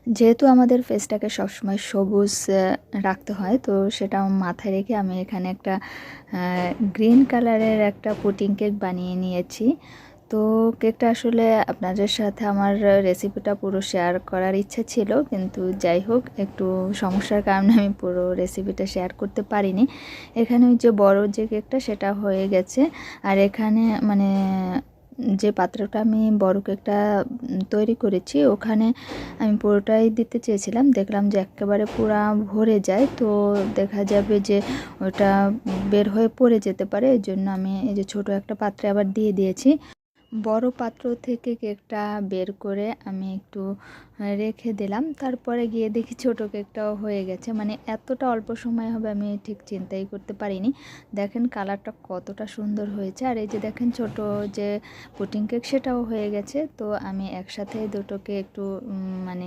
যেহেতু আমাদের ফেসটাকে সবসময় সবুজ রাখতে হয়, তো সেটা মাথায় রেখে আমি এখানে একটা গ্রিন কালারের একটা পুডিং কেক বানিয়ে নিয়েছি। তো কেকটা আসলে আপনাদের সাথে আমার রেসিপিটা পুরো শেয়ার করার ইচ্ছা ছিল, কিন্তু যাই হোক, একটু সমস্যার কারণে আমি পুরো রেসিপিটা শেয়ার করতে পারিনি। এখানে ওই যে বড় যে কেকটা সেটা হয়ে গেছে, আর এখানে মানে যে পাত্রটা আমি বড় কেকটা তৈরি করেছি ওখানে আমি পুরোটাই দিতে চেয়েছিলাম, দেখলাম যে একেবারে পুরা ভরে যায়, তো দেখা যাবে যে ওটা বের হয়ে পড়ে যেতে পারে। এই জন্য আমি এই যে ছোট একটা পাত্রে আবার দিয়ে দিয়েছি। বড় পাত্র থেকে কেকটা বের করে আমি একটু রেখে দিলাম, তারপরে গিয়ে দেখি ছোট কেকটাও হয়ে গেছে। মানে এতটা অল্প সময় হবে আমি ঠিক চিন্তাই করতে পারিনি। দেখেন কালারটা কতটা সুন্দর হয়েছে, আর এই যে দেখেন ছোট যে পুডিং কেক সেটাও হয়ে গেছে। তো আমি একসাথে দুটোকে একটু মানে